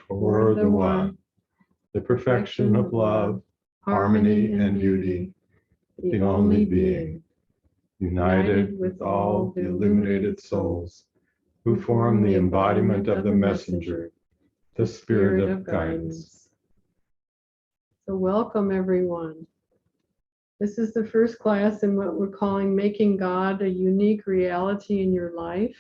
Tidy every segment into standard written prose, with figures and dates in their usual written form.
toward the One, the perfection of love, harmony, and beauty, the only being, united with all the illuminated souls who form the embodiment of the messenger, the spirit of guidance. So welcome, everyone. This is the first class in what we're calling Making God a Unique Reality in Your Life.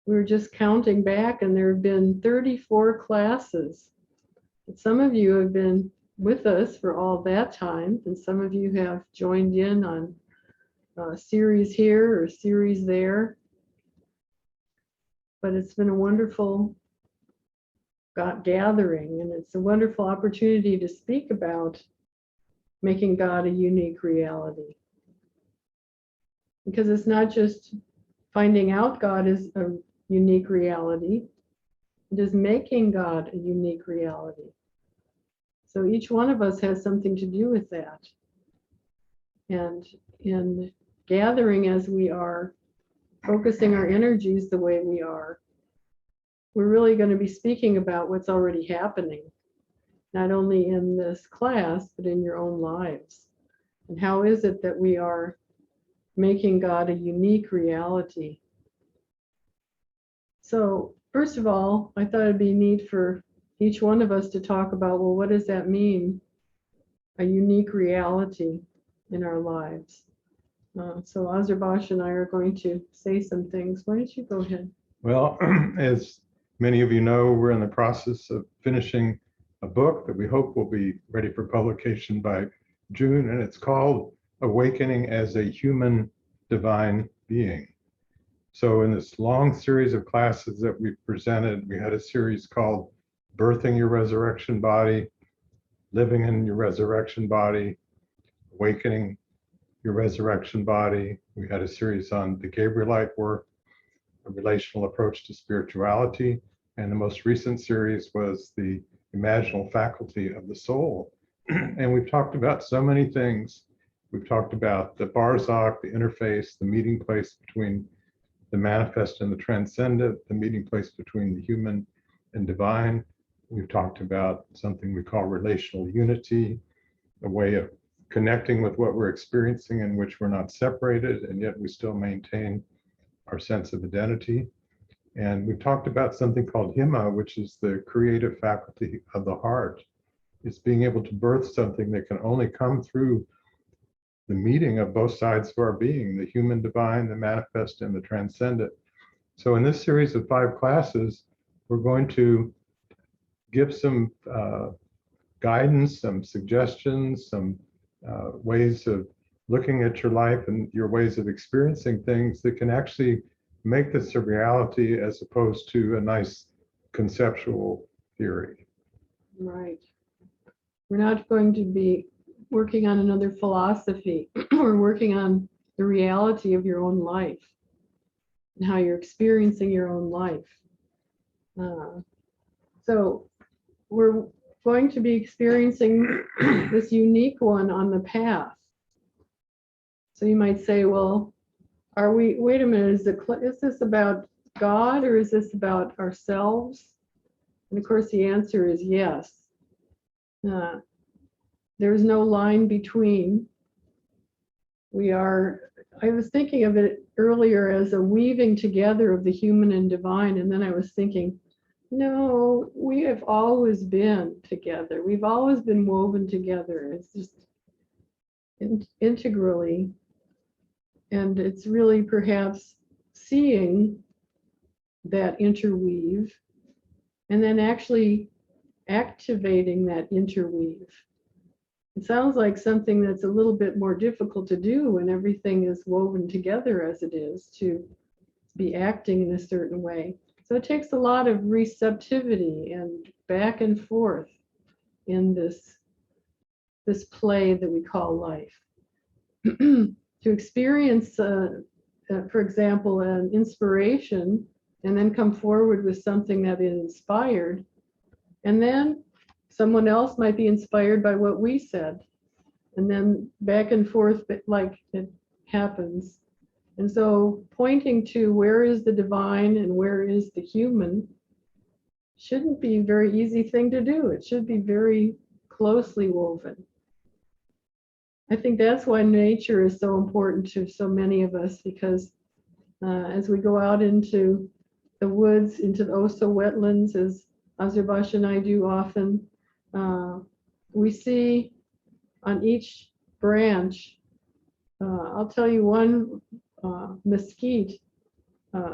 We were just counting back, and there have been 34 classes. Some of you have been with us for all that time, and some of you have joined in on a series here or series there. But it's been a wonderful gathering, and it's a wonderful opportunity to speak about making God a unique reality. Because it's not just finding out God is a unique reality, it is making God a unique reality. So each one of us has something to do with that. And in gathering as we are, focusing our energies the way we are, we're really going to be speaking about what's already happening, not only in this class, but in your own lives. And how is it that we are making God a unique reality? So, first of all, I thought it'd be neat for each one of us to talk about, well, what does that mean? A unique reality in our lives. So Azarbash and I are going to say some things. Why don't you go ahead? Well, as many of you know, we're in the process of finishing a book that we hope will be ready for publication by June, and it's called Awakening as a Human Divine Being. So in this long series of classes that we presented, we had a series called Birthing Your Resurrection Body, Living in Your Resurrection Body, Awakening Your Resurrection Body. We had a series on the Gabrielite Work, a Relational Approach to Spirituality, and the most recent series was the Imaginal Faculty of the Soul. And we've talked about so many things. We've talked about the Barzakh, the interface, the meeting place between the manifest and the transcendent, the meeting place between the human and divine. We've talked about something we call relational unity, a way of connecting with what we're experiencing in which we're not separated, and yet we still maintain our sense of identity. And we've talked about something called Hima, which is the creative faculty of the heart. It's being able to birth something that can only come through the meeting of both sides of our being, the human divine, the manifest, and the transcendent. So in this series of 5 classes, we're going to give some guidance, some suggestions, some ways of looking at your life and your ways of experiencing things that can actually make this a reality as opposed to a nice conceptual theory. Right. We're not going to be working on another philosophy. We're working on the reality of your own life and how you're experiencing your own life. So we're going to be experiencing this unique one on the path. So you might say, well, wait a minute, is this about God or is this about ourselves? And of course the answer is yes. There's no line between. I was thinking of it earlier as a weaving together of the human and divine, and then I was thinking, no, we have always been together. We've always been woven together. It's just integrally. And it's really perhaps seeing that interweave and then actually activating that interweave. It sounds like something that's a little bit more difficult to do when everything is woven together as it is, to be acting in a certain way. So it takes a lot of receptivity and back and forth in this play that we call life. To experience, for example, an inspiration and then come forward with something that is inspired, and then someone else might be inspired by what we said, and then back and forth like it happens. And so pointing to where is the divine and where is the human shouldn't be a very easy thing to do. It should be very closely woven. I think that's why nature is so important to so many of us, because as we go out into the woods, into the Oso wetlands, as Azurbash and I do often, we see on each branch, I'll tell you one mesquite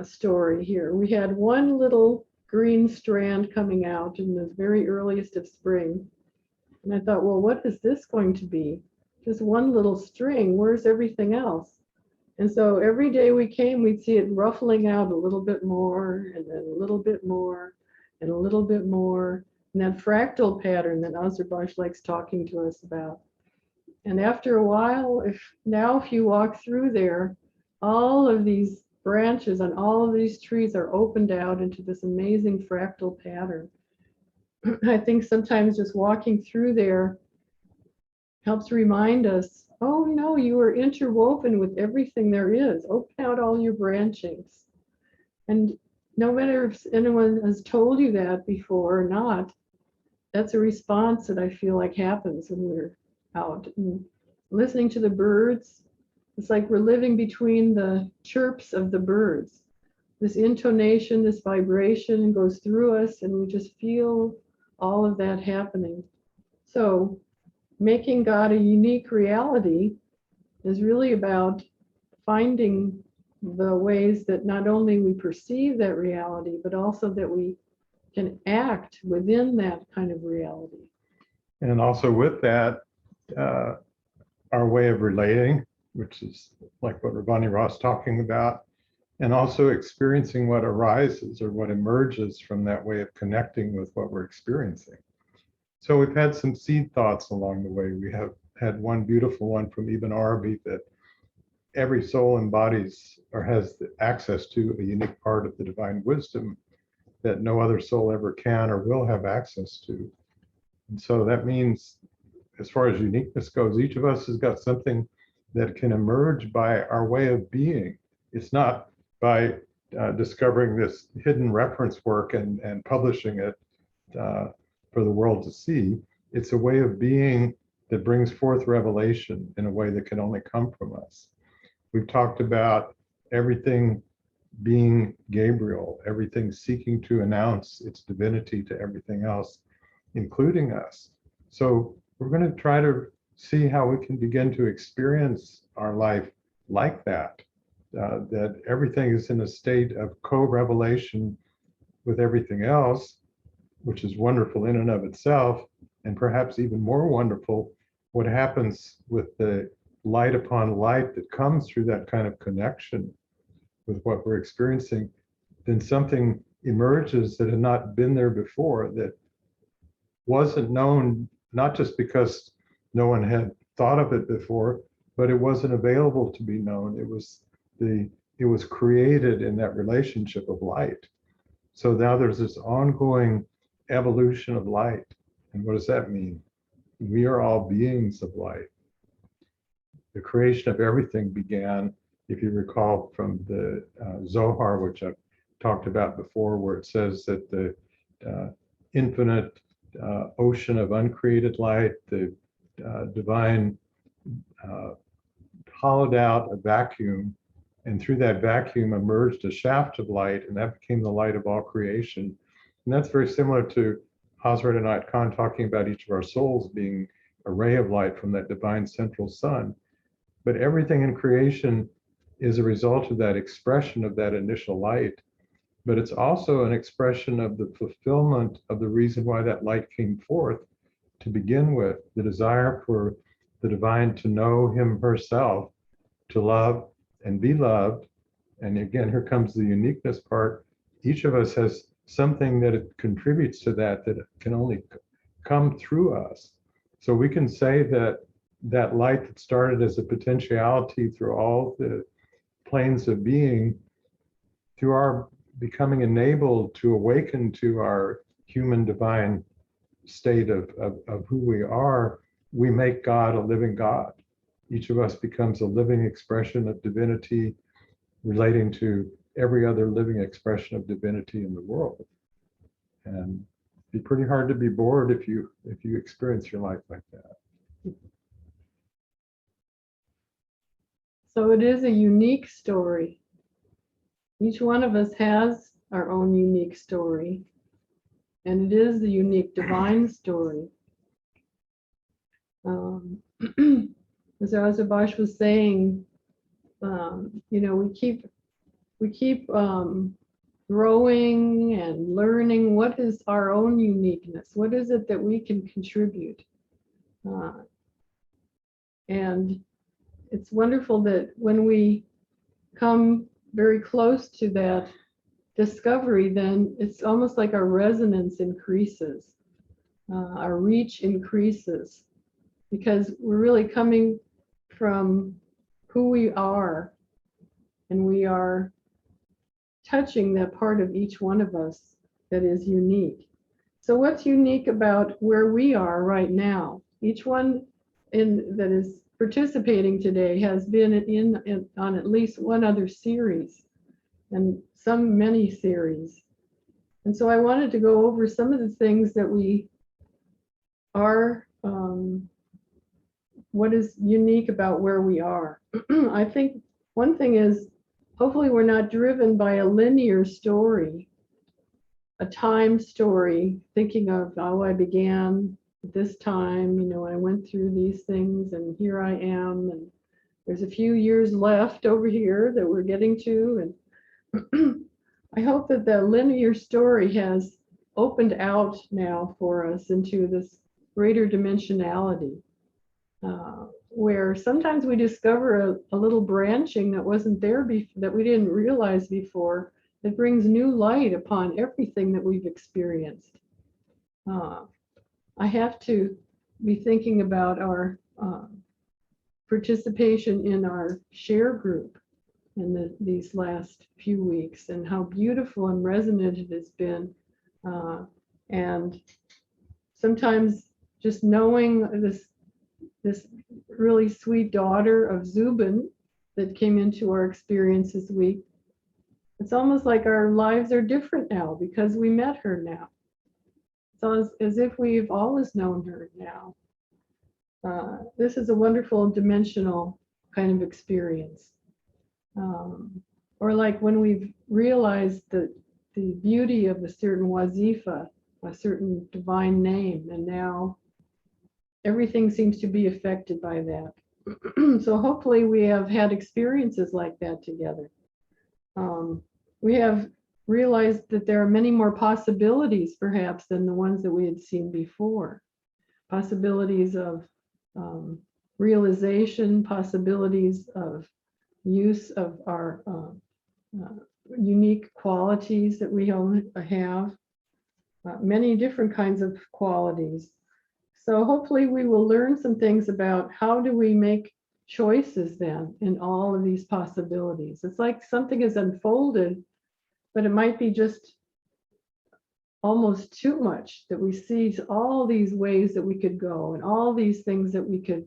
story here. We had one little green strand coming out in the very earliest of spring. And I thought, well, what is this going to be? Just one little string, where's everything else? And so every day we came, we'd see it ruffling out a little bit more, and then a little bit more, and a little bit more, and that fractal pattern that Azurbash likes talking to us about. And after a while, if you walk through there, all of these branches on all of these trees are opened out into this amazing fractal pattern. I think sometimes just walking through there helps remind us, oh no, you are interwoven with everything there is. Open out all your branchings. And no matter if anyone has told you that before or not, that's a response that I feel like happens when we're out. And listening to the birds, it's like we're living between the chirps of the birds. This intonation, this vibration goes through us, and we just feel all of that happening. So making God a unique reality is really about finding the ways that not only we perceive that reality, but also that we can act within that kind of reality. And also with that, our way of relating, which is like what Ravani Ross talking about, and also experiencing what arises or what emerges from that way of connecting with what we're experiencing. So we've had some seed thoughts along the way. We have had one beautiful one from Ibn Arabi that every soul embodies or has the access to a unique part of the divine wisdom that no other soul ever can or will have access to. And so that means, as far as uniqueness goes, each of us has got something that can emerge by our way of being. It's not by discovering this hidden reference work and publishing it for the world to see. It's a way of being that brings forth revelation in a way that can only come from us. We've talked about everything being Gabriel, everything seeking to announce its divinity to everything else, including us. So we're going to try to see how we can begin to experience our life like that, that everything is in a state of co-revelation with everything else, which is wonderful in and of itself, and perhaps even more wonderful, what happens with the light upon light that comes through that kind of connection with what we're experiencing. Then something emerges that had not been there before, that wasn't known, not just because no one had thought of it before, but it wasn't available to be known. It was created in that relationship of light. So now there's this ongoing evolution of light. And what does that mean? We are all beings of light. The creation of everything began, if you recall, from the Zohar, which I've talked about before, where it says that the infinite ocean of uncreated light, the divine hollowed out a vacuum, and through that vacuum emerged a shaft of light, and that became the light of all creation. And that's very similar to Hazrat Anayat Khan talking about each of our souls being a ray of light from that divine central sun. But everything in creation is a result of that expression of that initial light. But it's also an expression of the fulfillment of the reason why that light came forth to begin with, the desire for the divine to know him herself, to love and be loved. And again, here comes the uniqueness part. Each of us has something that it contributes to that can only come through us. So we can say that that light that started as a potentiality through all the planes of being, through our becoming enabled to awaken to our human divine state of who we are, we make God a living God. Each of us becomes a living expression of divinity relating to every other living expression of divinity in the world. And it'd be pretty hard to be bored if you experience your life like that. So it is a unique story. Each one of us has our own unique story, and it is the unique divine story. As Razabash was saying, we keep growing and learning what is our own uniqueness. What is it that we can contribute? And it's wonderful that when we come very close to that discovery, then it's almost like our resonance increases, our reach increases, because we're really coming from who we are, and we are touching that part of each one of us that is unique. So what's unique about where we are right now? Each one that is participating today has been on at least one other series, and many series. And so I wanted to go over some of the things that we are, what is unique about where we are. I think one thing is, hopefully we're not driven by a linear story, a time story, thinking of, oh, I began at this time, I went through these things and here I am, and there's a few years left over here that we're getting to. And I hope that the linear story has opened out now for us into this greater dimensionality, where sometimes we discover a little branching that wasn't there that we didn't realize before, that brings new light upon everything that we've experienced. I have to be thinking about our participation in our share group in these last few weeks, and how beautiful and resonant it has been. And sometimes just knowing this really sweet daughter of Zubin that came into our experience this week, it's almost like our lives are different now because we met her now. So as if we've always known her now. This is a wonderful dimensional kind of experience. Or like when we've realized the beauty of a certain wazifa, a certain divine name, and now everything seems to be affected by that. So hopefully we have had experiences like that together. We have realized that there are many more possibilities perhaps than the ones that we had seen before. Possibilities of realization, possibilities of use of our unique qualities that we all have, many different kinds of qualities. So hopefully we will learn some things about how do we make choices then in all of these possibilities. It's like something is unfolded, but it might be just almost too much, that we see all these ways that we could go and all these things that we could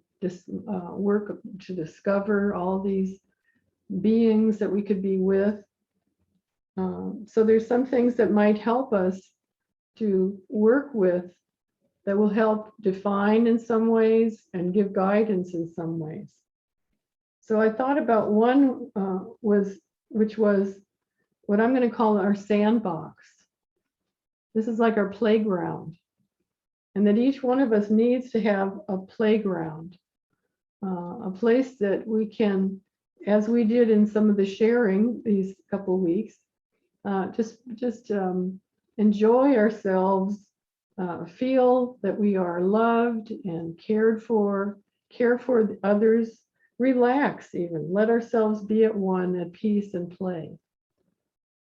work to discover, all these beings that we could be with. So there's some things that might help us to work with that will help define in some ways and give guidance in some ways. So I thought about one which was what I'm going to call our sandbox. This is like our playground, and that each one of us needs to have a playground, a place that we can, as we did in some of the sharing these couple of weeks, just enjoy ourselves, feel that we are loved and cared for, care for the others, relax even, let ourselves be at one, at peace and play.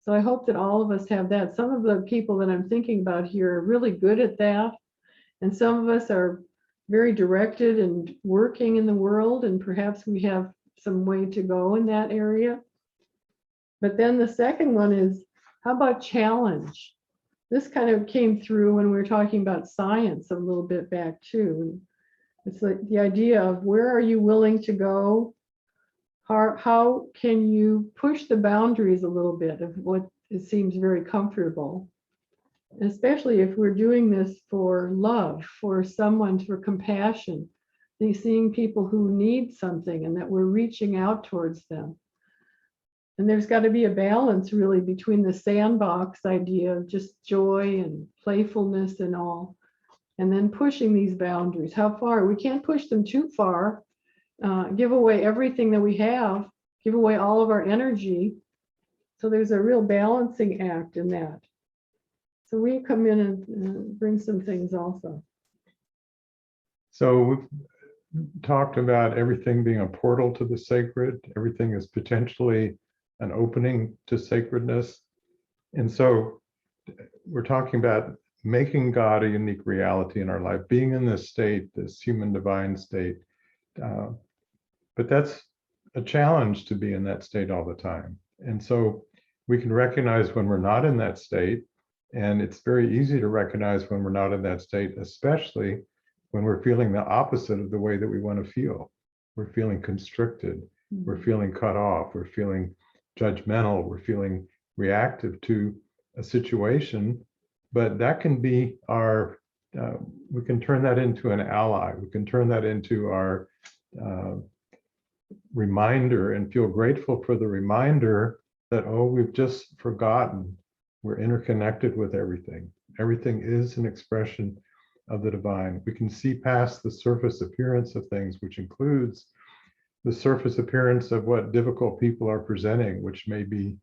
So I hope that all of us have that. Some of the people that I'm thinking about here are really good at that, and some of us are very directed and working in the world, and perhaps we have some way to go in that area. But then the second one is, how about challenge? This kind of came through when we were talking about science a little bit back too. It's like the idea of where are you willing to go? How can you push the boundaries a little bit of what it seems very comfortable? especially if we're doing this for love, for someone, for compassion, seeing people who need something and that we're reaching out towards them. And there's got to be a balance really between the sandbox idea of just joy and playfulness and all, and then pushing these boundaries. How far? We can't push them too far, give away everything that we have, give away all of our energy. So there's a real balancing act in that. So we come in and bring some things also. So we've talked about everything being a portal to the sacred. Everything is potentially an opening to sacredness. And so we're talking about making God a unique reality in our life, being in this state, this human divine state. But that's a challenge to be in that state all the time. And so we can recognize when we're not in that state. And it's very easy to recognize when we're not in that state, especially when we're feeling the opposite of the way that we want to feel. We're feeling constricted, we're feeling cut off, we're feeling judgmental, we're feeling reactive to a situation. But that can be our, we can turn that into an ally. We can turn that into our reminder and feel grateful for the reminder that, oh, we've just forgotten. We're interconnected with everything. Everything is an expression of the divine. We can see past the surface appearance of things, which includes the surface appearance of what difficult people are presenting, which may be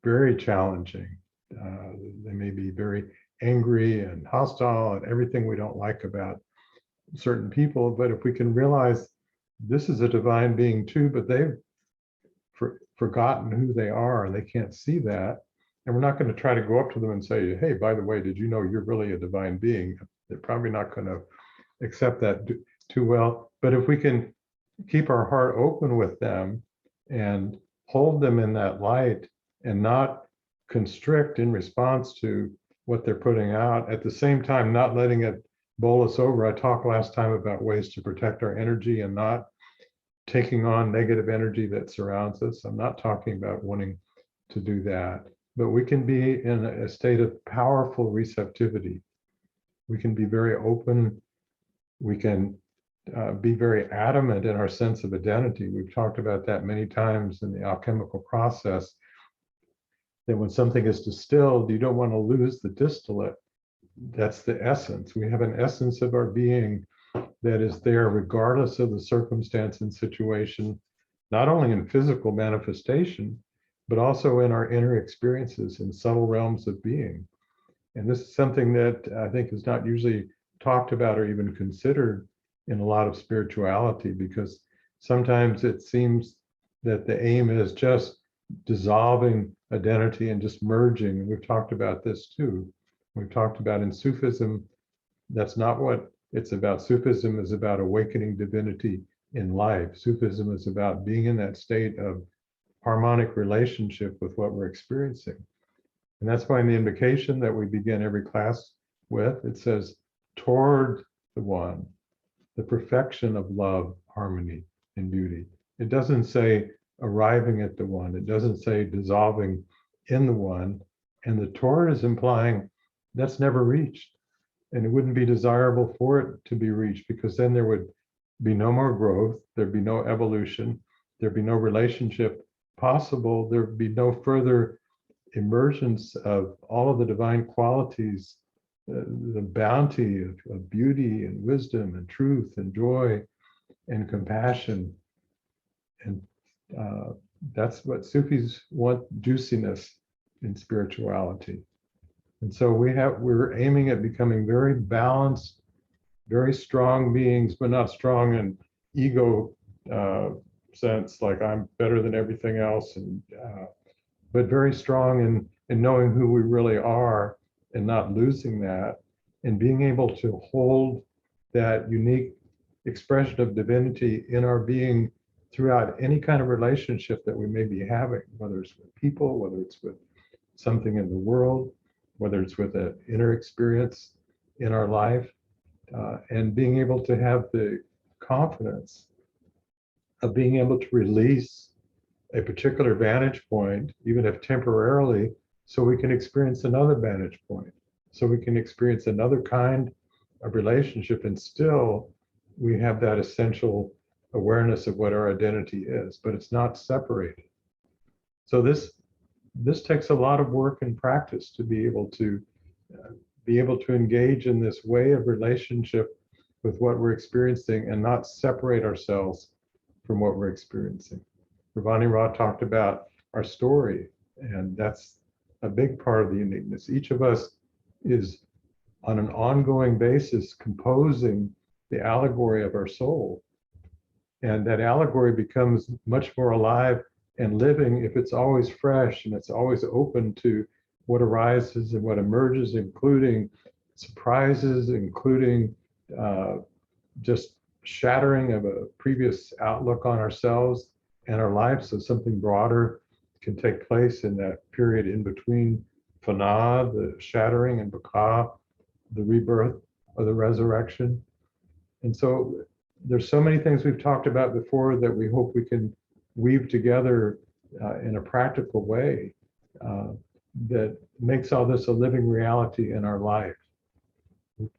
very challenging. They may be very angry and hostile and everything we don't like about certain people. But if we can realize this is a divine being too, but they've forgotten who they are and they can't see that. And we're not going to try to go up to them and say, hey, by the way, did you know you're really a divine being? They're probably not going to accept that too well. But if we can keep our heart open with them and hold them in that light and not constrict in response to what they're putting out, at the same time, not letting it bowl us over. I talked last time about ways to protect our energy and not taking on negative energy that surrounds us. I'm not talking about wanting to do that, but we can be in a state of powerful receptivity. We can be very open. We can be very adamant in our sense of identity. We've talked about that many times in the alchemical process, that when something is distilled, you don't want to lose the distillate. That's the essence. We have an essence of our being that is there regardless of the circumstance and situation, not only in physical manifestation, but also in our inner experiences in subtle realms of being. And this is something that I think is not usually talked about or even considered in a lot of spirituality, because sometimes it seems that the aim is just dissolving identity and just merging. And we've talked about this too. We've talked about in Sufism, that's not what it's about. Sufism is about awakening divinity in life. Sufism is about being in that state of harmonic relationship with what we're experiencing. And that's why in the invocation that we begin every class with, it says, toward the one, the perfection of love, harmony, and beauty. It doesn't say arriving at the one. It doesn't say dissolving in the one. And the toward is implying that's never reached. And it wouldn't be desirable for it to be reached, because then there would be no more growth. There'd be no evolution. There'd be no relationship possible. There'd be no further emergence of all of the divine qualities, the bounty of beauty and wisdom and truth and joy and compassion. And that's what Sufis want, juiciness in spirituality. And so we're aiming at becoming very balanced, very strong beings, but not strong in ego sense, like I'm better than everything else, and but very strong in knowing who we really are and not losing that, and being able to hold that unique expression of divinity in our being throughout any kind of relationship that we may be having, whether it's with people, whether it's with something in the world, whether it's with an inner experience in our life, and being able to have the confidence of being able to release a particular vantage point, even if temporarily, so we can experience another vantage point, so we can experience another kind of relationship, and still we have that essential awareness of what our identity is, but it's not separated. So this takes a lot of work and practice to be able to engage in this way of relationship with what we're experiencing and not separate ourselves from what we're experiencing. Ravani Ra talked about our story, and that's a big part of the uniqueness. Each of us is on an ongoing basis composing the allegory of our soul. And that allegory becomes much more alive and living if it's always fresh and it's always open to what arises and what emerges, including surprises, including just shattering of a previous outlook on ourselves and our lives, so something broader can take place in that period in between Fana, the shattering, and Baka, the rebirth or the resurrection. And so there's so many things we've talked about before that we hope we can weave together in a practical way that makes all this a living reality in our life. We've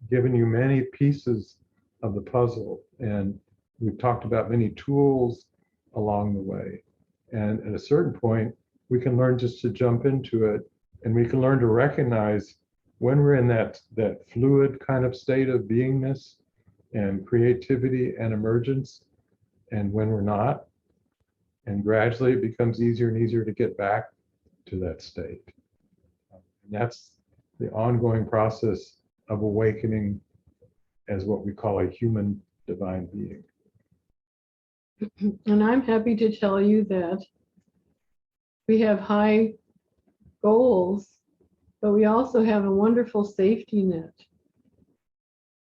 given you many pieces of the puzzle, and we've talked about many tools along the way. And at a certain point, we can learn just to jump into it, and we can learn to recognize when we're in that fluid kind of state of beingness and creativity and emergence, and when we're not. And gradually it becomes easier and easier to get back to that state. And that's the ongoing process of awakening as what we call a human divine being. And I'm happy to tell you that we have high goals, but we also have a wonderful safety net.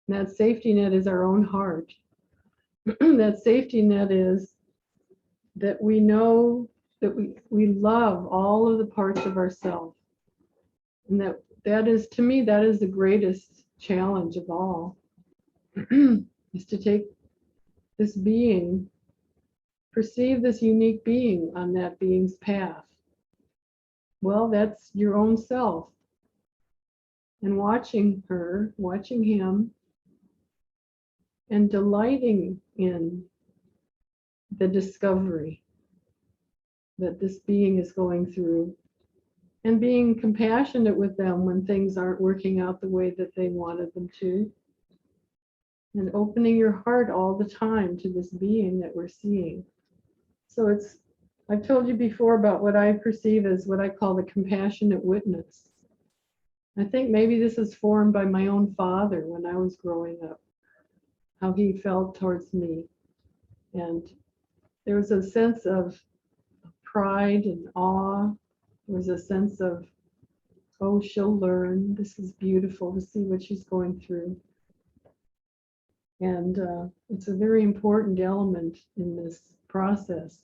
And that safety net is our own heart. That safety net is that we know that we love all of the parts of ourselves. And that is, to me, that is the greatest challenge of all, is to take this being, perceive this unique being on that being's path. Well, that's your own self. And watching her, watching him, and delighting in the discovery that this being is going through, and being compassionate with them when things aren't working out the way that they wanted them to, and opening your heart all the time to this being that we're seeing. So I've told you before about what I perceive as what I call the compassionate witness. I think maybe this is formed by my own father when I was growing up, how he felt towards me. And there was a sense of pride and awe. There was a sense of, oh, she'll learn. This is beautiful to see what she's going through. And it's a very important element in this process.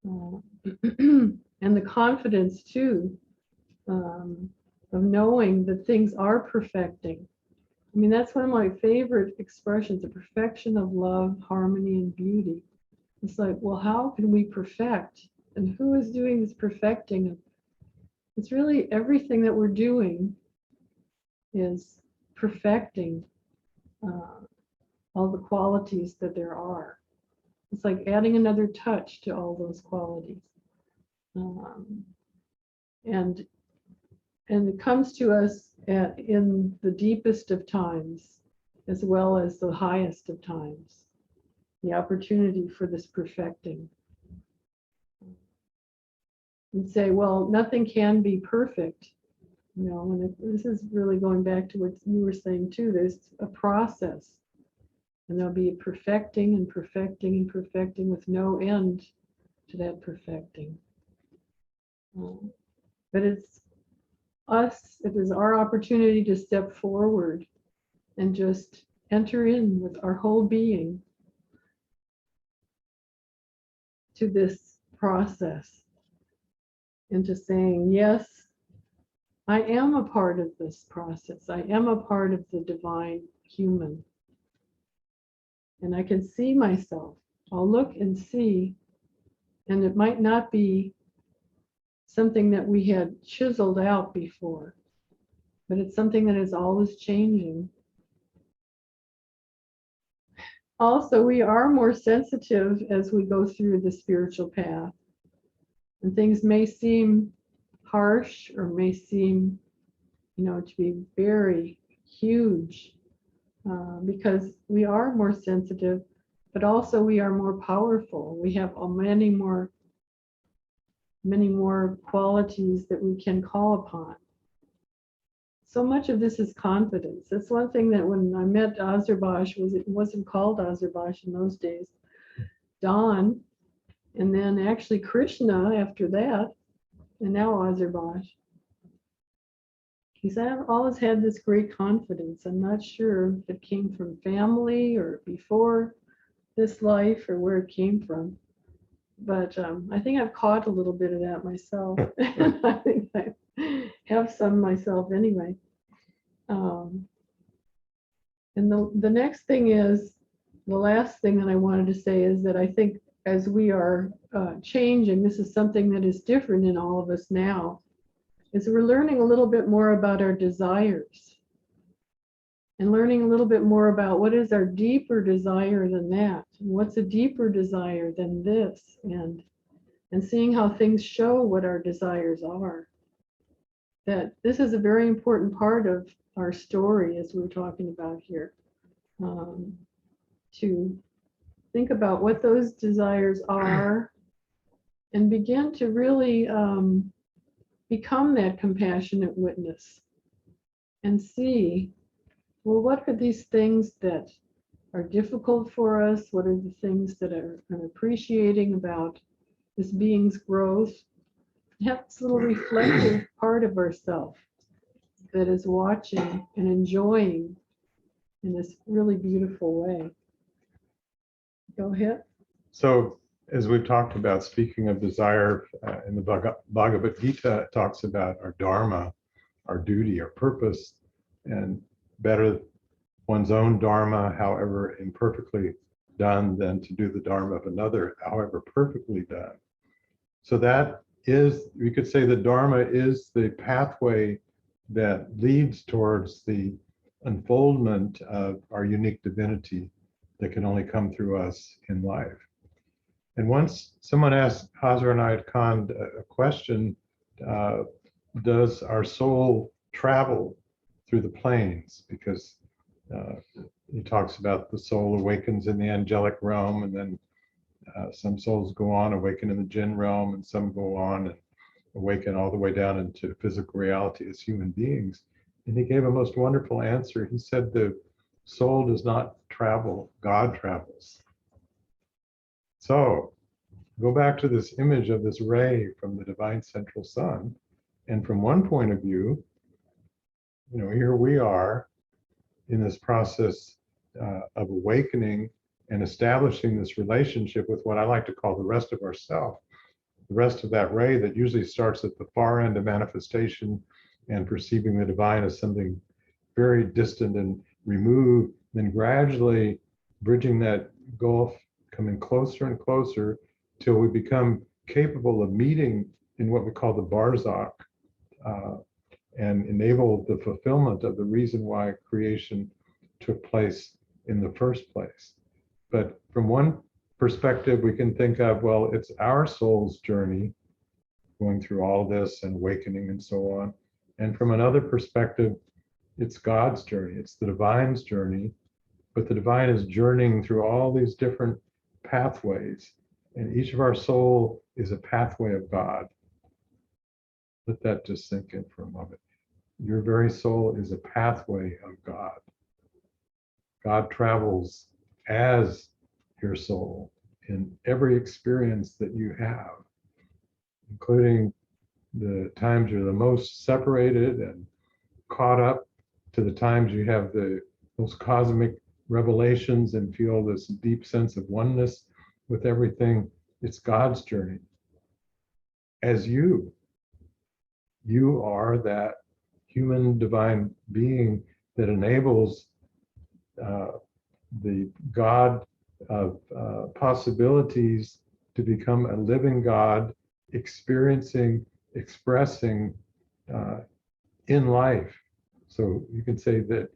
And the confidence, too, of knowing that things are perfecting. I mean, that's one of my favorite expressions, the perfection of love, harmony, and beauty. It's like, well, how can we perfect? And who is doing this perfecting? It's really everything that we're doing is perfecting all the qualities that there are. It's like adding another touch to all those qualities. And it comes to us in the deepest of times, as well as the highest of times, the opportunity for this perfecting. And say, well, nothing can be perfect. You know, and this is really going back to what you were saying too. There's a process, and there'll be perfecting and perfecting and perfecting with no end to that perfecting. But it's us, it is our opportunity to step forward and just enter in with our whole being to this process, into saying, yes, I am a part of this process. I am a part of the divine human. And I can see myself. I'll look and see, and it might not be something that we had chiseled out before, but it's something that is always changing. Also, we are more sensitive as we go through the spiritual path. And things may seem harsh or may seem, to be very huge, because we are more sensitive, but also we are more powerful. We have many more qualities that we can call upon. So much of this is confidence. That's one thing that when I met Azurbash, it wasn't called Azurbash in those days. Dawn, and then actually Krishna after that, and now Azurbash. He said, I've always had this great confidence. I'm not sure if it came from family or before this life or where it came from. But I think I've caught a little bit of that myself. And I think I have some myself anyway. And the next thing is, the last thing that I wanted to say is that I think as we are changing, this is something that is different in all of us now, is we're learning a little bit more about our desires and learning a little bit more about what is our deeper desire than that, and what's a deeper desire than this, and seeing how things show what our desires are. That this is a very important part of our story, as we're talking about here, to think about what those desires are and begin to really become that compassionate witness and see, well, what are these things that are difficult for us? What are the things that I'm appreciating about this being's growth? Have this little reflective part of ourselves that is watching and enjoying in this really beautiful way. Go ahead. So, as we've talked about, speaking of desire, in the Bhagavad Gita, it talks about our dharma, our duty, our purpose, and better one's own dharma, however imperfectly done, than to do the dharma of another, however perfectly done. So that is, we could say the dharma is the pathway that leads towards the unfoldment of our unique divinity that can only come through us in life. And once someone asked Hazar Inayat Khan a question, does our soul travel through the planes? Because he talks about the soul awakens in the angelic realm, and then some souls go on, awaken in the jinn realm, and some go on and awaken all the way down into physical reality as human beings. And he gave a most wonderful answer. He said the soul does not travel, God travels. So go back to this image of this ray from the divine central sun. And from one point of view, here we are in this process of awakening and establishing this relationship with what I like to call the rest of ourself, the rest of that ray that usually starts at the far end of manifestation and perceiving the divine as something very distant and removed, then gradually bridging that gulf, coming closer and closer till we become capable of meeting in what we call the barzakh, and enable the fulfillment of the reason why creation took place in the first place. But from one perspective, we can think of, well, it's our soul's journey going through all this and awakening and so on. And from another perspective, it's God's journey, it's the divine's journey, but the divine is journeying through all these different pathways, and each of our soul is a pathway of God. Let that just sink in for a moment. Your very soul is a pathway of God. God travels as your soul in every experience that you have, including the times you're the most separated and caught up, to the times you have the most cosmic revelations and feel this deep sense of oneness with everything. It's God's journey. As you are that human divine being that enables the God of possibilities to become a living God, experiencing expressing in life. So you can say that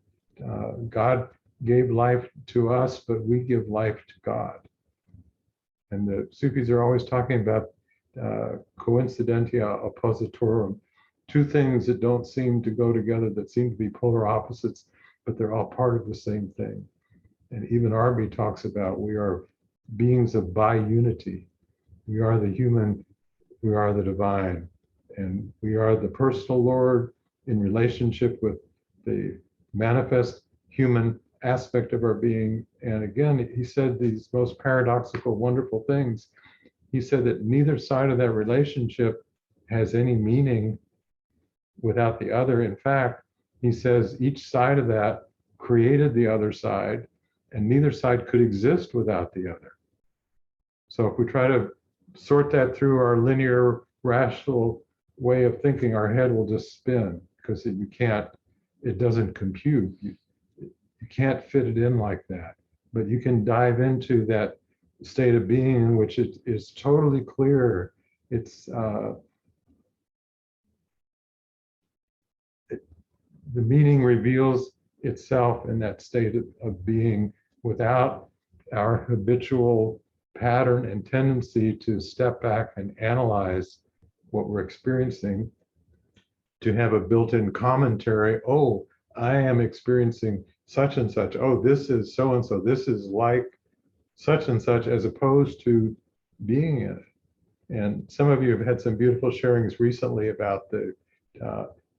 God gave life to us, but we give life to God. And the Sufis are always talking about coincidentia oppositorum, two things that don't seem to go together, that seem to be polar opposites, but they're all part of the same thing. And even Arby talks about we are beings of bi-unity. We are the human, we are the divine, and we are the personal Lord in relationship with the manifest human aspect of our being. And again, he said these most paradoxical, wonderful things. He said that neither side of that relationship has any meaning without the other. In fact, he says each side of that created the other side, and neither side could exist without the other. So if we try to sort that through our linear, rational way of thinking, our head will just spin, because you can't, it doesn't compute. You can't fit it in like that. But you can dive into that state of being in which it is totally clear. It's the meaning reveals itself in that state of being without our habitual pattern and tendency to step back and analyze what we're experiencing, to have a built-in commentary. Oh, I am experiencing such and such. Oh, this is so and so. This is like such and such, as opposed to being in it. And some of you have had some beautiful sharings recently about the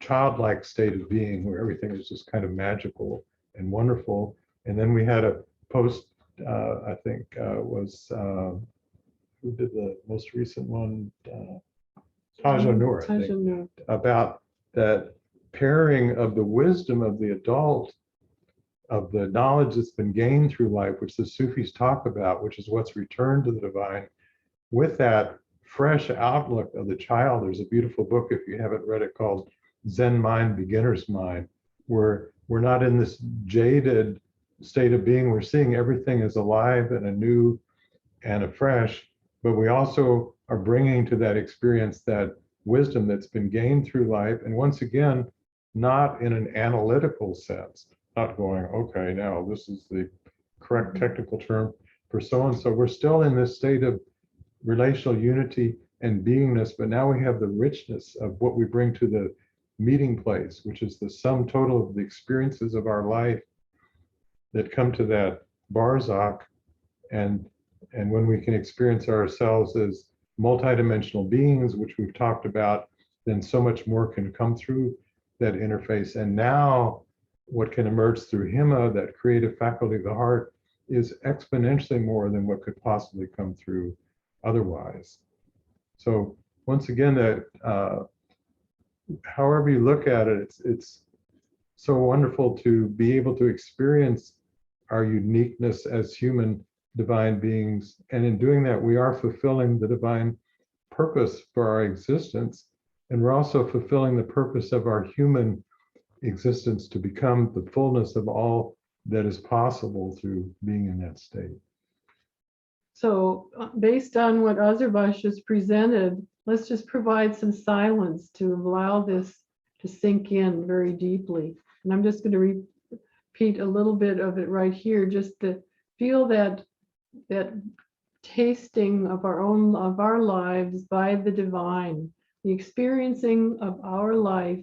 childlike state of being, where everything is just kind of magical and wonderful. And then we had a post, I think was, who did the most recent one? Taja Noor, I think, about that pairing of the wisdom of the adult, of the knowledge that's been gained through life, which the Sufis talk about, which is what's returned to the divine, with that fresh outlook of the child. There's a beautiful book, if you haven't read it, called Zen Mind, Beginner's Mind, where we're not in this jaded state of being. We're seeing everything as alive and anew and afresh, but we also are bringing to that experience that wisdom that's been gained through life. And once again, not in an analytical sense, not going, okay, now this is the correct technical term for so-and-so. We're still in this state of relational unity and beingness, but now we have the richness of what we bring to the meeting place, which is the sum total of the experiences of our life that come to that barzakh. And when we can experience ourselves as multidimensional beings, which we've talked about, then so much more can come through that interface. And now what can emerge through Hima, that creative faculty of the heart, is exponentially more than what could possibly come through otherwise. So once again, that however you look at it, it's so wonderful to be able to experience our uniqueness as human divine beings. And in doing that, we are fulfilling the divine purpose for our existence. And we're also fulfilling the purpose of our human existence to become the fullness of all that is possible through being in that state. So based on what Azurbash has presented, let's just provide some silence to allow this to sink in very deeply. And I'm just going to repeat a little bit of it right here, just to feel that tasting of our lives by the divine, the experiencing of our life,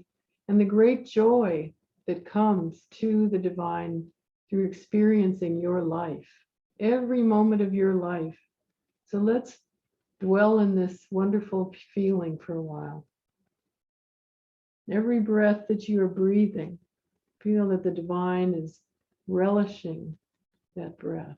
and the great joy that comes to the divine through experiencing your life, every moment of your life. So let's dwell in this wonderful feeling for a while. Every breath that you are breathing, feel that the divine is relishing that breath.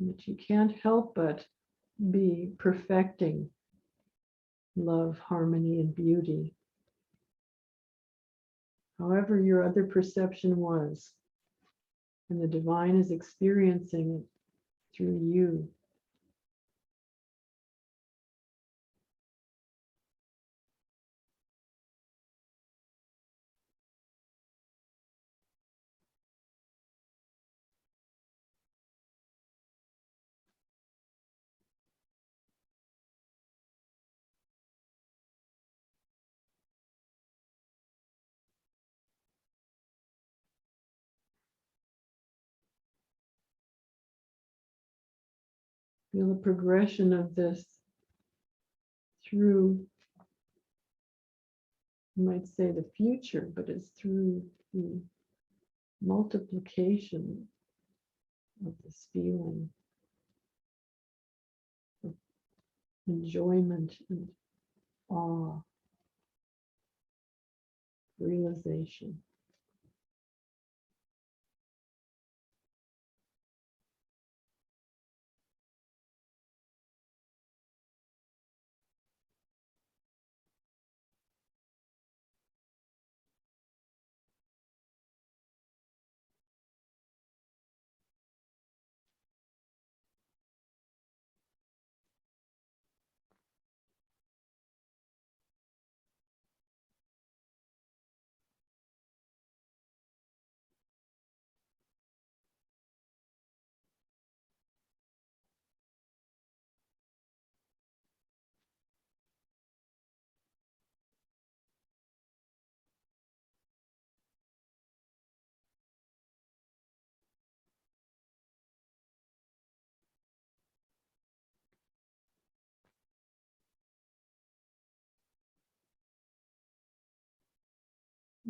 That you can't help but be perfecting love, harmony, and beauty. However your other perception was. and the divine is experiencing it through you. Feel the progression of this through, you might say, the future, but it's through the multiplication of this feeling of enjoyment and awe, realization.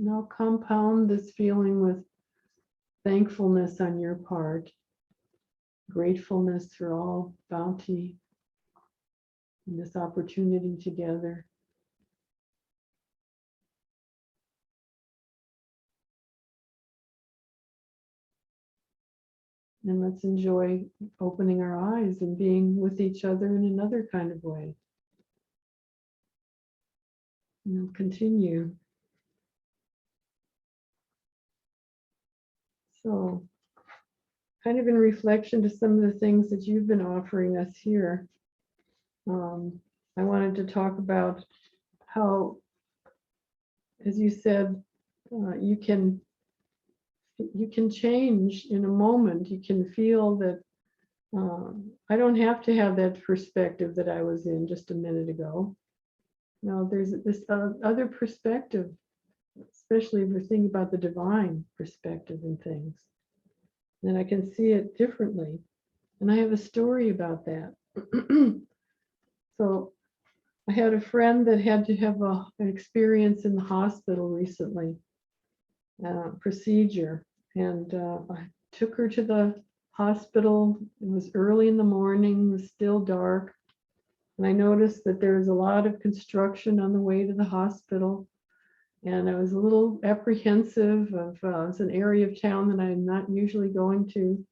Now compound this feeling with thankfulness on your part, gratefulness for all bounty and this opportunity together. And let's enjoy opening our eyes and being with each other in another kind of way. And we'll continue. So, kind of in reflection to some of the things that you've been offering us here, I wanted to talk about how, as you said, you can change in a moment. You can feel that I don't have to have that perspective that I was in just a minute ago. No, there's this other perspective, especially if we're thinking about the divine perspective in things. Then I can see it differently. And I have a story about that. So I had a friend that had to have an experience in the hospital recently, procedure. And I took her to the hospital. It was early in the morning, it was still dark. And I noticed that there was a lot of construction on the way to the hospital. And I was a little apprehensive of, it's an area of town that I'm not usually going to.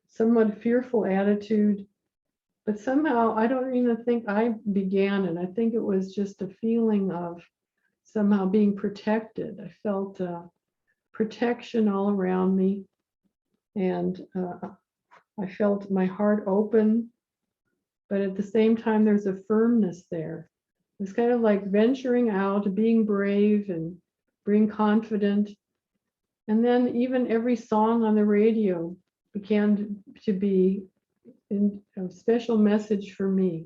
Somewhat fearful attitude. But somehow, I don't even think I began it. I think it was just a feeling of somehow being protected. I felt protection all around me. And I felt my heart open. But at the same time, there's a firmness there. It's kind of like venturing out, being brave and being confident. And then even every song on the radio began to be a special message for me.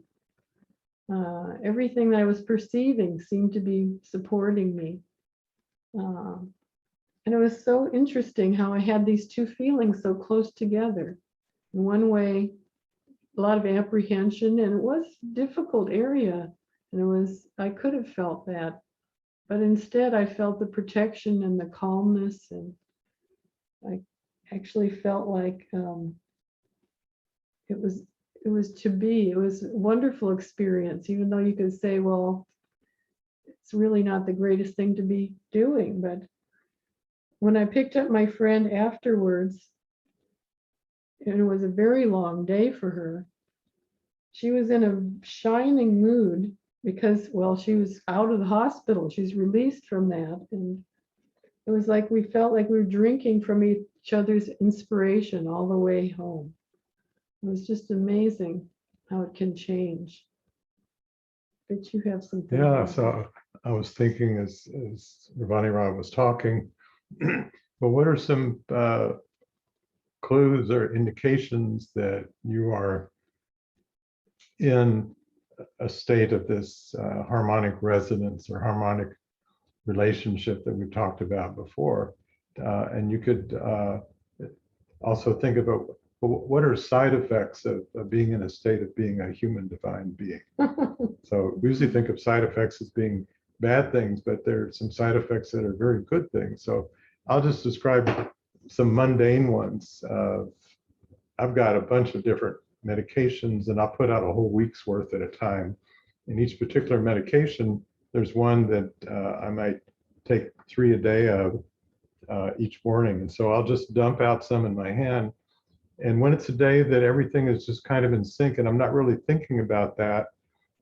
Everything that I was perceiving seemed to be supporting me. And it was so interesting how I had these two feelings so close together. In one way, a lot of apprehension, and it was a difficult area. And I could have felt that, but instead I felt the protection and the calmness, and I actually felt like it was a wonderful experience, even though you could say, well, it's really not the greatest thing to be doing. But when I picked up my friend afterwards, and it was a very long day for her, she was in a shining mood because, well, she was out of the hospital. She's released from that. And It was like we felt like we were drinking from each other's inspiration all the way home. It was just amazing how it can change. But you have something. Yeah, so I was thinking as Ravani Ram was talking, well, what are some clues or indications that you are in a state of this harmonic resonance or harmonic relationship that we've talked about before? And you could also think about what are side effects of being in a state of being a human divine being. So we usually think of side effects as being bad things, but there are some side effects that are very good things. So I'll just describe some mundane ones. I've got a bunch of different medications, and I'll put out a whole week's worth at a time. In each particular medication, there's one that I might take 3 a day of each morning. And so I'll just dump out some in my hand. And when it's a day that everything is just kind of in sync and I'm not really thinking about that,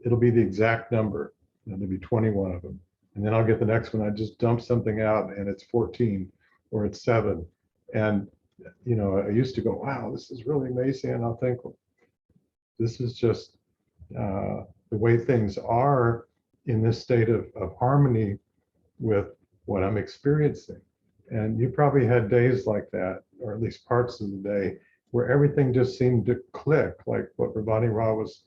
it'll be the exact number. And there'll be 21 of them. And then I'll get the next one. I just dump something out and it's 14 or it's 7. And, you know, I used to go, wow, this is really amazing. And I'll think, well, this is just the way things are in this state of harmony with what I'm experiencing. And you probably had days like that, or at least parts of the day, where everything just seemed to click, like what Ravani Ra was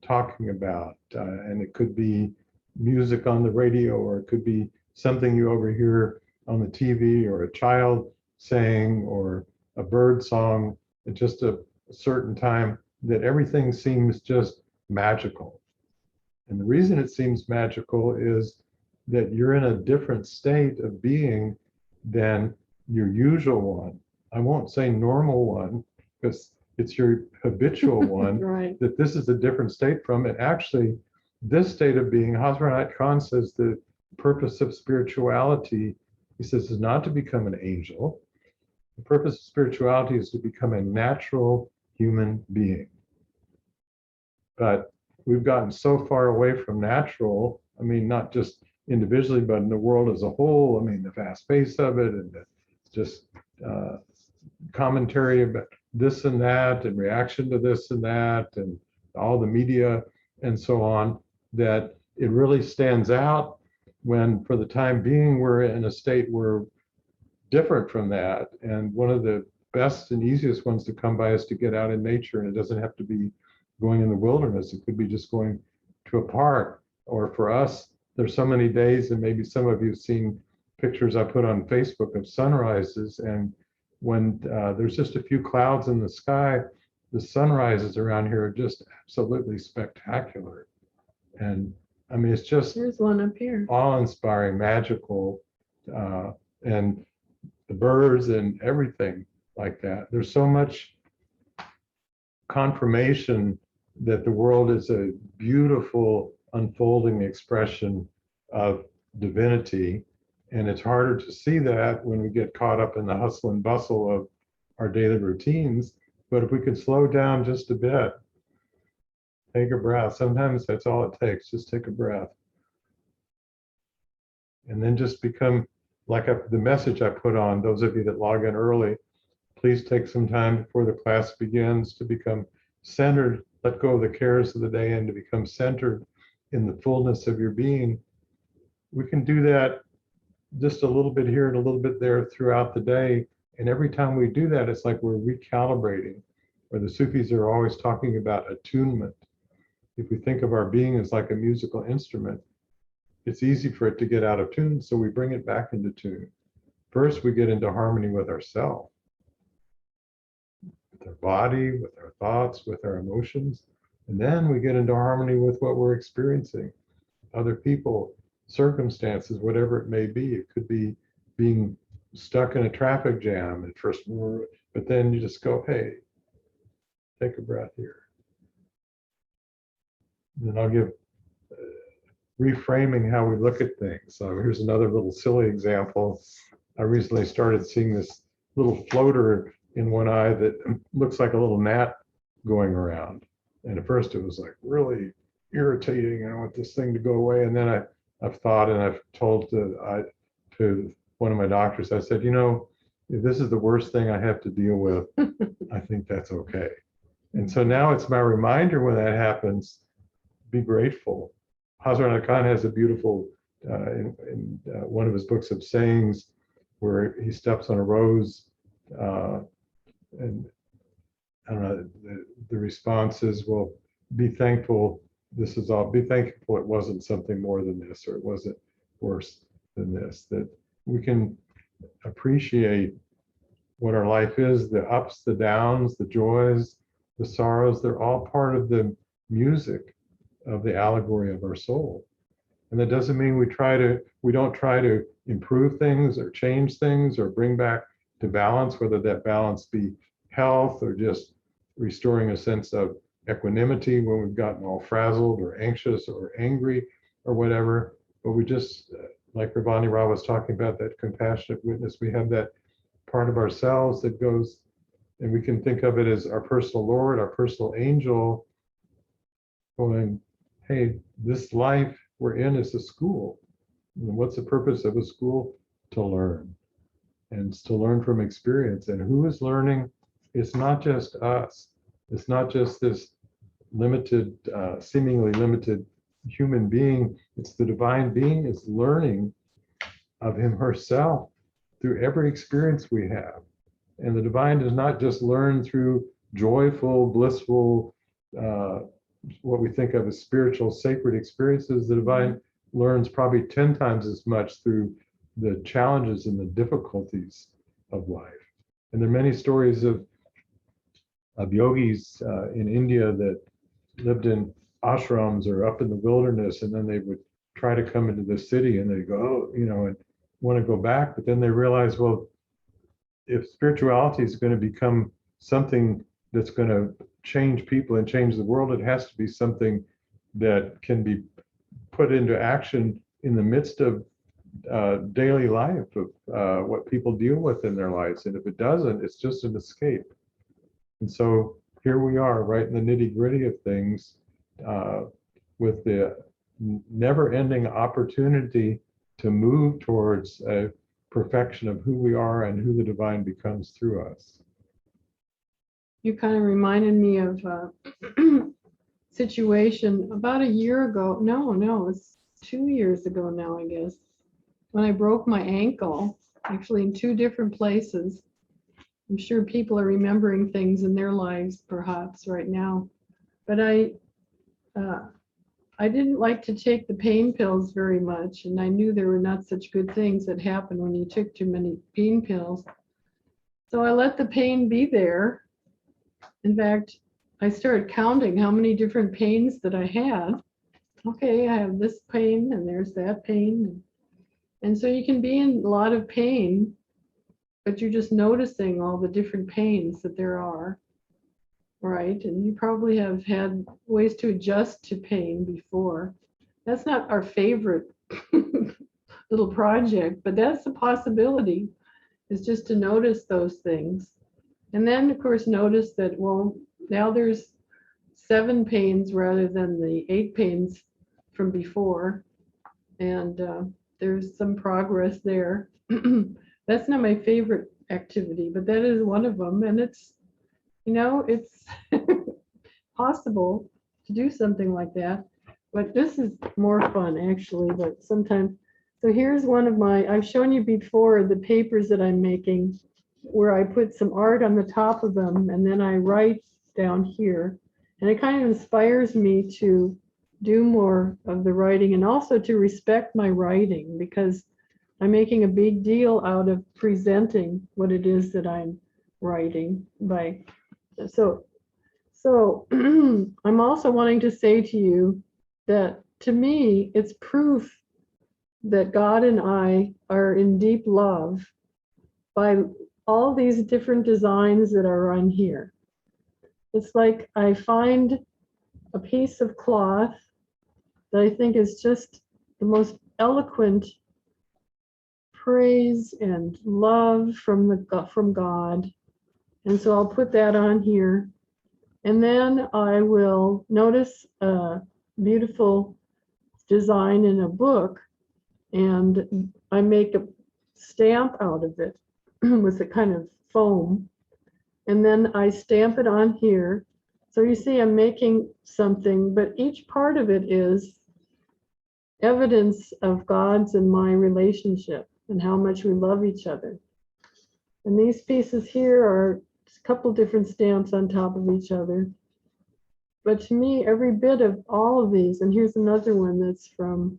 talking about. And it could be music on the radio, or it could be something you overhear on the TV, or a child saying, or a bird song at just a certain time, that everything seems just magical. And the reason it seems magical is that you're in a different state of being than your usual one. I won't say normal one, because it's your habitual one, Right. that this is a different state from. And actually, this state of being, Hazrat Khan says the purpose of spirituality, he says, is not to become an angel. The purpose of spirituality is to become a natural human being. But we've gotten so far away from natural, I mean, not just individually, but in the world as a whole. I mean, the fast pace of it, and just commentary about this and that, and reaction to this and that, and all the media and so on, that it really stands out when, for the time being, we're in a state where different from that. And one of the best and easiest ones to come by is to get out in nature. And it doesn't have to be going in the wilderness. It could be just going to a park. Or for us, there's so many days, and maybe some of you have seen pictures I put on Facebook of sunrises. And when there's just a few clouds in the sky, the sunrises around here are just absolutely spectacular. And I mean, it's just There's one up here. awe-inspiring, magical, and the birds and everything like that. There's so much confirmation that the world is a beautiful unfolding expression of divinity. And it's harder to see that when we get caught up in the hustle and bustle of our daily routines. But if we could slow down just a bit, take a breath. Sometimes that's all it takes. Just take a breath. And then just become like the message I put on, those of you that log in early, please take some time before the class begins to become centered, let go of the cares of the day, and to become centered in the fullness of your being. We can do that just a little bit here and a little bit there throughout the day. And every time we do that, it's like we're recalibrating, or the Sufis are always talking about attunement. If we think of our being as like a musical instrument, it's easy for it to get out of tune, so we bring it back into tune. First, we get into harmony with ourselves, with our body, with our thoughts, with our emotions, and then we get into harmony with what we're experiencing, other people, circumstances, whatever it may be. It could be being stuck in a traffic jam at first, but then you just go, hey, take a breath here. And then I'll give reframing how we look at things. So here's another little silly example. I recently started seeing this little floater in one eye that looks like a little gnat going around. And at first it was like really irritating. I want this thing to go away. And then I've thought, and I've told to one of my doctors, I said, if this is the worst thing I have to deal with, I think that's okay. And so now it's my reminder when that happens, be grateful. Hazrat Khan has a beautiful, in one of his books of sayings, where he steps on a rose, and I don't know, the response is, well, be thankful. This is all, be thankful it wasn't something more than this, or it wasn't worse than this, that we can appreciate what our life is, the ups, the downs, the joys, the sorrows. They're all part of the music of the allegory of our soul. And that doesn't mean we don't try to improve things or change things or bring back to balance, whether that balance be health or just restoring a sense of equanimity when we've gotten all frazzled or anxious or angry or whatever. But we just, like Ravani Rao was talking about, that compassionate witness, we have that part of ourselves that goes, and we can think of it as our personal Lord, our personal angel, going, hey, this life we're in is a school. And what's the purpose of a school? To learn. And to learn from experience. And who is learning? It's not just us. It's not just this limited, seemingly limited human being. It's the divine being is learning of him herself through every experience we have. And the divine does not just learn through joyful, blissful, what we think of as spiritual, sacred experiences. The divine learns probably 10 times as much through the challenges and the difficulties of life. And there are many stories of yogis in India that lived in ashrams or up in the wilderness, and then they would try to come into the city, and they go, oh, and want to go back, but then they realize, well, if spirituality is going to become something that's going to change people and change the world, it has to be something that can be put into action in the midst of daily life, of what people deal with in their lives. And if it doesn't, it's just an escape. And so here we are, right in the nitty-gritty of things, with the never-ending opportunity to move towards a perfection of who we are and who the divine becomes through us. You kind of reminded me of a situation about a year ago. No, it's 2 years ago now, I guess, when I broke my ankle, actually in 2 different places. I'm sure people are remembering things in their lives perhaps right now. But I didn't like to take the pain pills very much, and I knew there were not such good things that happen when you took too many pain pills. So I let the pain be there. In fact, I started counting how many different pains that I had. Okay, I have this pain and there's that pain. And so you can be in a lot of pain, but you're just noticing all the different pains that there are, right? And you probably have had ways to adjust to pain before. That's not our favorite little project, but that's a possibility, is just to notice those things. And then, of course, notice that, well, now there's 7 pains rather than the 8 pains from before. And there's some progress there. That's not my favorite activity, but that is one of them. And it's, it's possible to do something like that. But this is more fun, actually. But sometimes, so here's one of I've shown you before the papers that I'm making, where I put some art on the top of them, and then I write down here. And it kind of inspires me to do more of the writing, and also to respect my writing, because I'm making a big deal out of presenting what it is that I'm writing. So I'm also wanting to say to you that, to me, it's proof that God and I are in deep love by all these different designs that are on here. It's like I find a piece of cloth that I think is just the most eloquent praise and love from God. And so I'll put that on here. And then I will notice a beautiful design in a book, and I make stamp out of it with a kind of foam. And then I stamp it on here. So you see I'm making something, but each part of it is evidence of God's and my relationship and how much we love each other. And these pieces here are a couple different stamps on top of each other. But to me, every bit of all of these, and here's another one that's from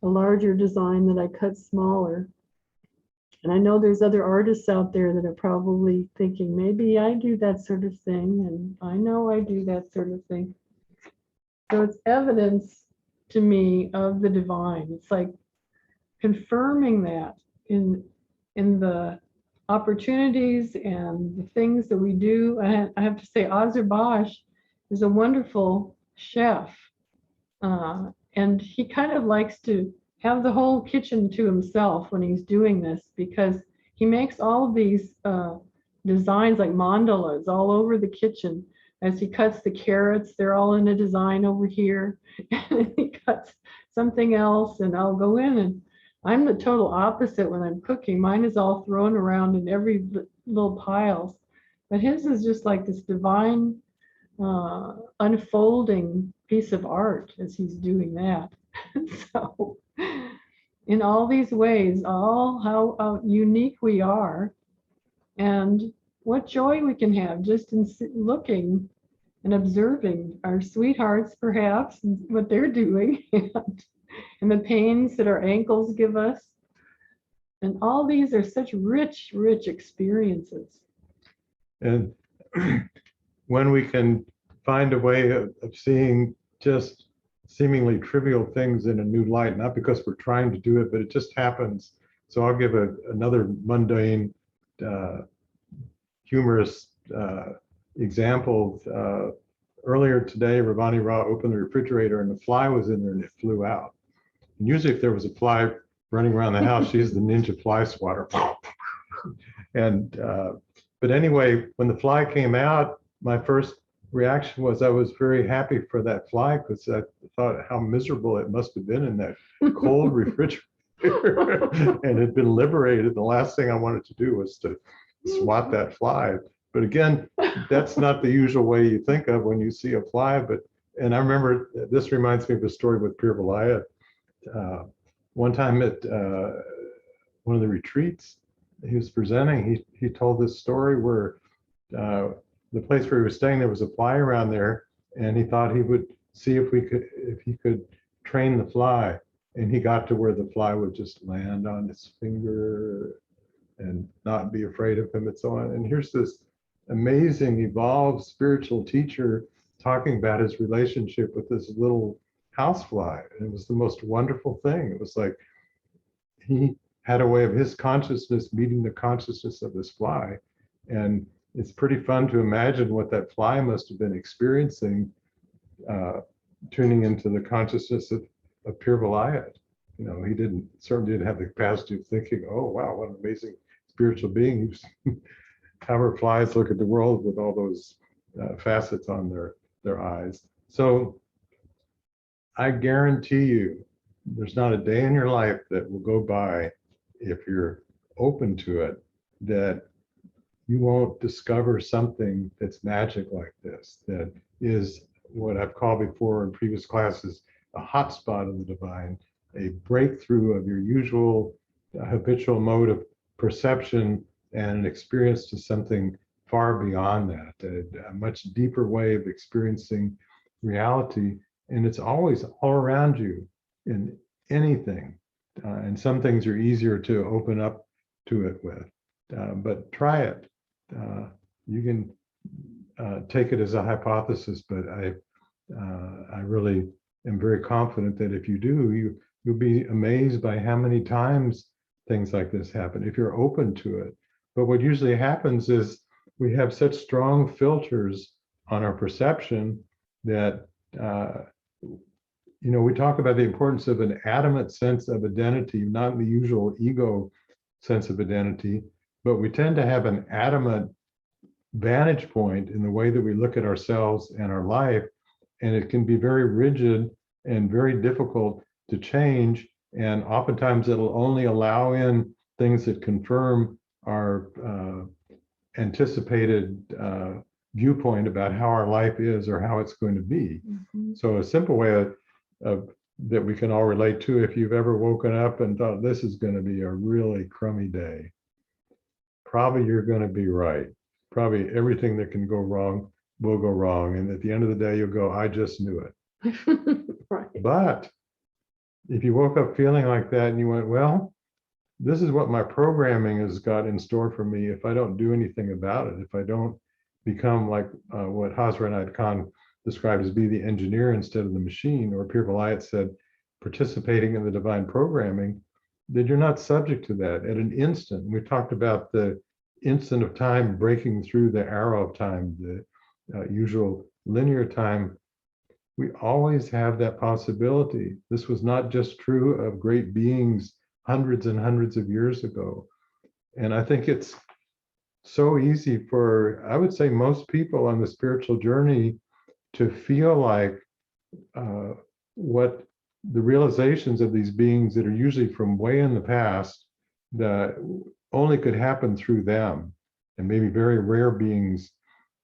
a larger design that I cut smaller. And I know there's other artists out there that are probably thinking, maybe I do that sort of thing, and I know I do that sort of thing. So it's evidence to me of the divine. It's like confirming that in the opportunities and the things that we do. I have to say, Azerbaijan is a wonderful chef, and he kind of likes to have the whole kitchen to himself when he's doing this, because he makes all of these designs like mandalas all over the kitchen. As he cuts the carrots, they're all in a design over here. And he cuts something else, and I'll go in, and I'm the total opposite when I'm cooking. Mine is all thrown around in every little piles. But his is just like this divine unfolding piece of art as he's doing that. So in all these ways, all how unique we are, and what joy we can have just in looking and observing our sweethearts, perhaps, and what they're doing, and the pains that our ankles give us. And all these are such rich, rich experiences. And when we can find a way of seeing just seemingly trivial things in a new light, not because we're trying to do it, but it just happens. So I'll give another mundane, humorous example. Earlier today, Ravani Ra opened the refrigerator and a fly was in there and it flew out. And usually if there was a fly running around the house, she's the ninja fly swatter. And but anyway, when the fly came out, my first reaction was I was very happy for that fly, because I thought how miserable it must have been in that cold refrigerator and had been liberated. The last thing I wanted to do was to swat that fly. But again, that's not the usual way you think of when you see a fly. And I remember, this reminds me of a story with Pir Vilayat. One time at one of the retreats he was presenting, he told this story where the place where he was staying, there was a fly around there, and he thought he would see if he could train the fly. And he got to where the fly would just land on his finger and not be afraid of him and so on. And here's this amazing, evolved spiritual teacher talking about his relationship with this little housefly. And it was the most wonderful thing. It was like he had a way of his consciousness meeting the consciousness of this fly. And it's pretty fun to imagine what that fly must have been experiencing, tuning into the consciousness of Pir Vilayat. You know, he certainly didn't have the capacity of thinking, oh, wow, what an amazing spiritual being. However, flies look at the world with all those facets on their eyes. So I guarantee you, there's not a day in your life that will go by, if you're open to it, that you won't discover something that's magic like this, that is what I've called before in previous classes, a hotspot of the divine, a breakthrough of your usual habitual mode of perception, and an experience to something far beyond that, a much deeper way of experiencing reality. And it's always all around you in anything. And some things are easier to open up to it with, but try it. You can take it as a hypothesis, but I really am very confident that if you do, you'll be amazed by how many times things like this happen if you're open to it. But what usually happens is we have such strong filters on our perception that we talk about the importance of an adamant sense of identity, not the usual ego sense of identity, but we tend to have an adamant vantage point in the way that we look at ourselves and our life, and it can be very rigid and very difficult to change. And oftentimes it'll only allow in things that confirm our anticipated viewpoint about how our life is or how it's going to be. Mhm. So a simple way of that we can all relate to, if you've ever woken up and thought this is going to be a really crummy day, probably you're going to be right. Probably everything that can go wrong will go wrong. And at the end of the day, you'll go, I just knew it. Right. But if you woke up feeling like that and you went, well, this is what my programming has got in store for me if I don't do anything about it, if I don't become like what Hazrat Khan described as be the engineer instead of the machine, or Pir Vilayat said, participating in the divine programming, then you're not subject to that at an instant. We talked about the instant of time breaking through the arrow of time, the usual linear time. We always have that possibility. This was not just true of great beings hundreds and hundreds of years ago. And I think it's so easy for, I would say, most people on the spiritual journey to feel like what the realizations of these beings that are usually from way in the past that only could happen through them, and maybe very rare beings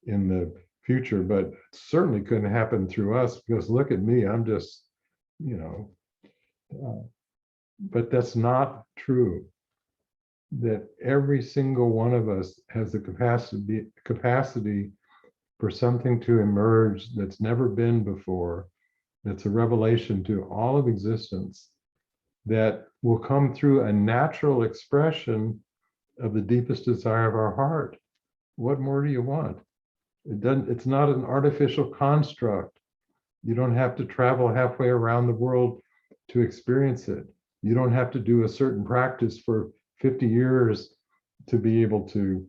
in the future, but certainly couldn't happen through us because look at me, I'm just, you know, but that's not true. That every single one of us has the capacity for something to emerge that's never been before, that's a revelation to all of existence, that will come through a natural expression of the deepest desire of our heart. What more do you want? It's not an artificial construct. You don't have to travel halfway around the world to experience it. You don't have to do a certain practice for 50 years to be able to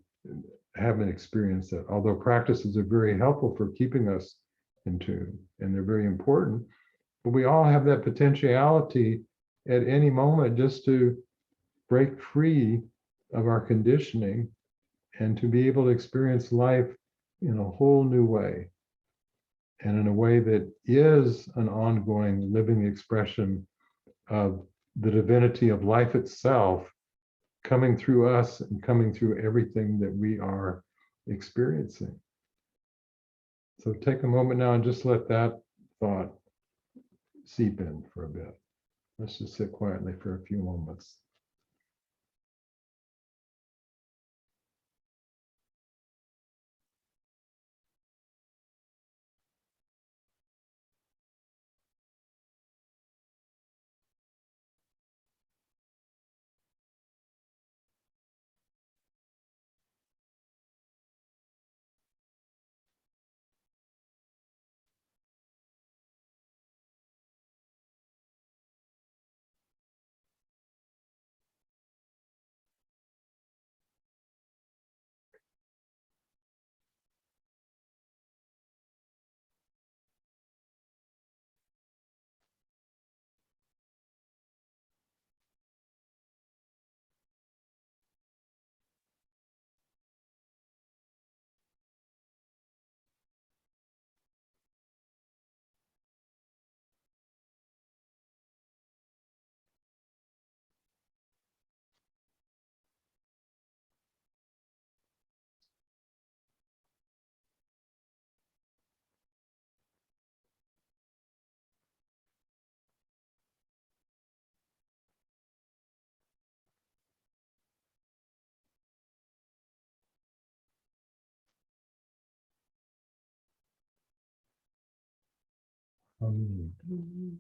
have an experience that, although practices are very helpful for keeping us in tune and they're very important, but we all have that potentiality at any moment just to break free of our conditioning and to be able to experience life in a whole new way, and in a way that is an ongoing living expression of the divinity of life itself coming through us and coming through everything that we are experiencing. So take a moment now and just let that thought seep in for a bit. Let's just sit quietly for a few moments. Mhm.